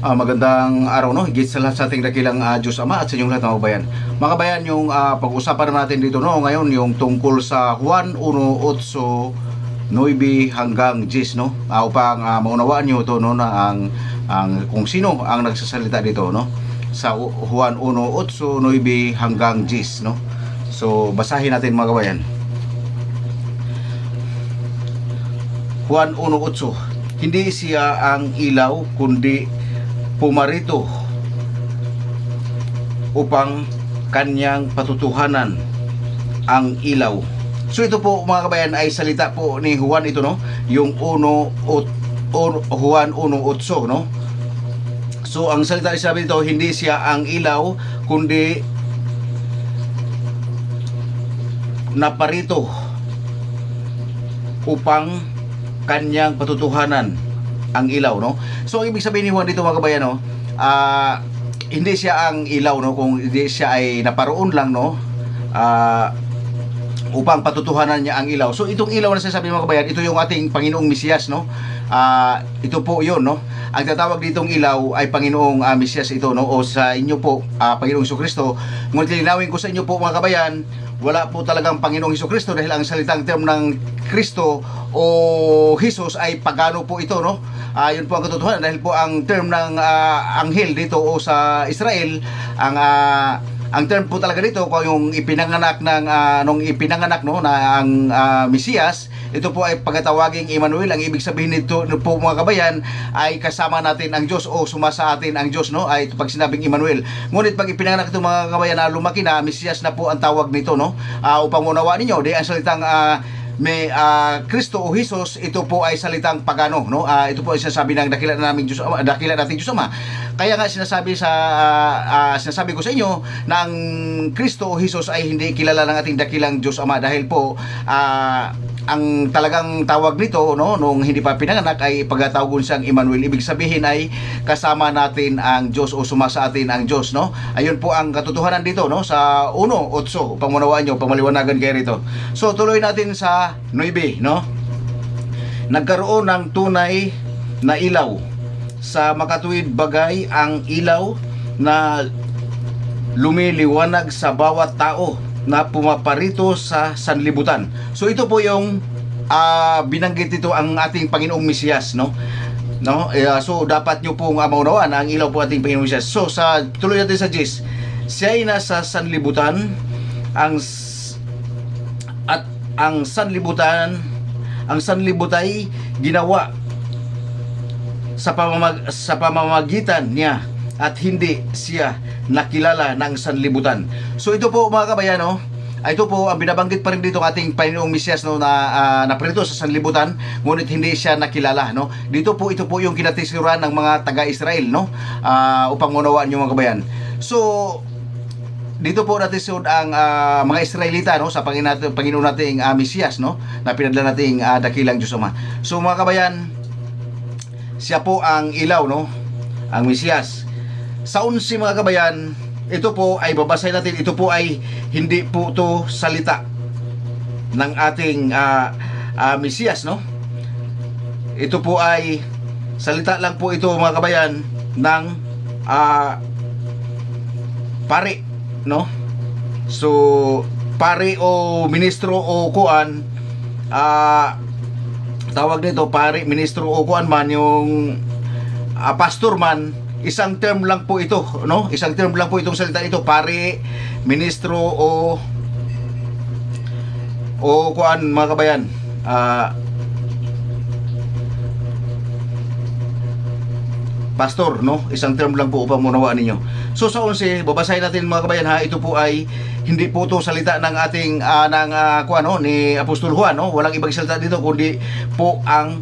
Magandang araw, no? Higit sa lahat sa ating dakilang Diyos Ama at sa inyong lahat mga kabayan. Mga kabayan, yung pag-usapan natin dito no ngayon yung tungkol sa Juan 1:8-9 hanggang 10, no? Upang maunawaan niyo to no na ang kung sino ang nagsasalita dito, no? Sa Juan 1:8-9 hanggang 10, no? So basahin natin mga kabayan. Juan 1:8. Hindi siya ang ilaw kundi pumarito upang kanyang patutuhanan ang ilaw. So ito po mga kabayan ay salita po ni Juan ito, no? Yung Juan 1:8, no? So ang salita ni sabi dito, hindi siya ang ilaw kundi naparito upang kanyang patutuhanan ang ilaw, no? So ibig sabihin ni Juan dito mga kabayan, no, hindi siya ang ilaw, no, kung hindi siya ay naparoon lang, no, upang patutuhanan niya ang ilaw. So itong ilaw na sinasabi mga kabayan, ito yung ating Panginoong Mesiyas, no? Ito po yun, no? Ang tatawag ditong ilaw ay Panginoong Mesiyas ito, no? O sa inyo po, Panginoong Jesucristo. Ngunit linawin ko sa inyo po mga kabayan, wala po talagang Panginoong Jesucristo dahil ang salitang term ng Kristo o Jesus ay pagano po ito, no? Yun po ang katotohanan dahil po ang term ng anghel dito o sa Israel, ang term po talaga dito kung yung ipinanganak ng nung ipinanganak, no, na ang Mesiyas, ito po ay pagkatawaging Emmanuel. Ang ibig sabihin nito po mga kabayan ay kasama natin ang Diyos o sumasa atin ang Diyos, no? Ay pag sinabing Emmanuel. Ngunit pag ipinanganak ito mga kabayan na lumaki na, Mesiyas na po ang tawag nito, no? Upang unawaan ninyo, di ang salitang may Kristo o Jesus, ito po ay salitang pagano, no? Ito po ay sinasabi ng dakila nating Diyos Ama. Kaya nga sinasabi ko sa inyo na ang Kristo o Jesus ay hindi kilala ng ating dakilang Diyos Ama dahil po ang talagang tawag nito, no, nung hindi pa pinanganak ay pagkatawag siyang Emmanuel. Ibig sabihin ay kasama natin ang Diyos o sumasa atin ang Diyos, no? Ayun po ang katotohanan dito, no, sa 1:8 upang manawaan nyo, pamaliwanagan kayo rito. So tuloy natin sa 9, no? Nagkaroon ng tunay na ilaw sa makatuwid bagay, ang ilaw na lumiliwanag sa bawat tao na pumaparito sa sanlibutan. So ito po yung binanggit dito ang ating Panginoong Mesiyas, no? So dapat nyo pong maunawaan ang ilaw po ating Panginoong Mesiyas. So sa tuloy natin sa 10, siya ay nasa sanlibutan, ang sanlibutan ay ginawa sa pamamagitan niya at hindi siya nakilala ng sanlibutan. So ito po mga kabayan, no, ito po ang binabanggit pa rin dito ng ating Panginoong Mesiyas, no, na naparito sa sanlibutan ngunit hindi siya nakilala, no. Ito po yung kinatisiran ng mga taga-Israel, no, upang unawaan niyo mga kabayan. So dito po natin sunod ang mga Israelita, no, sa Panginoon nating Mesiyas, no, na pinadala nating dakilang Diyos Ama. So mga kabayan, siya po ang ilaw, no, ang Mesiyas. Sa 11 mga kabayan, ito po ay babasahin natin. Ito po ay hindi po to salita ng ating Mesiyas, no. Ito po ay salita lang po ito mga kabayan ng pari, no. So pari o ministro o kuan, tawag nito pari, ministro o kuan man, yung pastor man, isang term lang po ito, no? Isang term lang po itong salita ito, pari, ministro o kuan mga kabayan. Pastor, no? Isang term lang po upang munawaan ninyo. So sa 11, babasahin natin mga kabayan, ha. Ito po ay hindi po ito salita ng ating ni Apostol Juan, no? Walang ibang salita dito kundi po ang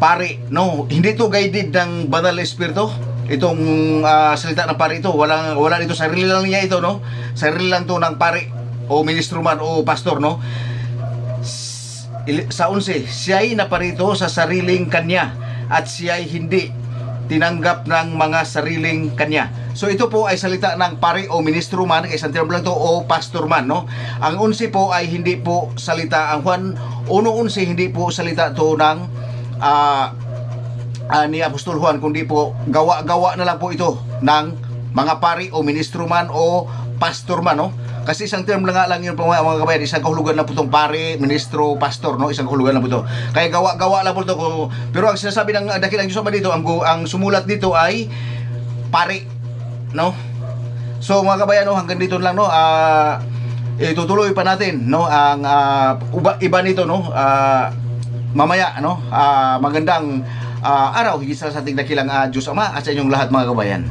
pari, no. Hindi to guided ng Banal na Espiritu. Itong salita ng pari ito, wala dito, sarili lang niya ito, no. Sarili lang to ng pari o ministro man o pastor, no. Sa 11, siya ay naparito sa sariling kanya at siya ay hindi tinanggap ng mga sariling kanya. So ito po ay salita ng pari o ministro man, isang term lang to, o pastor man, no. Ang 11 po ay hindi po salita, ang Juan 1:11 hindi po salita to ng ni Apostol Juan, kundi po gawa-gawa na lang po ito ng mga pari o ministro man o pastor man, no? Kasi isang term lang nga lang yun po mga kabayan, isang kahulugan lang po itong pari, ministro, pastor, no? Isang kahulugan lang po ito. Kaya gawa-gawa lang po ito. Pero ang sinasabi ng dakilang Diyos Ama dito, ang sumulat dito ay pari, no? So mga kabayan, no, hanggang dito lang, no? Itutuloy pa natin, no, ang iba nito, no, mamaya, no. Magandang araw higit sa ating dakilang Diyos Ama at sa inyong lahat mga kabayan.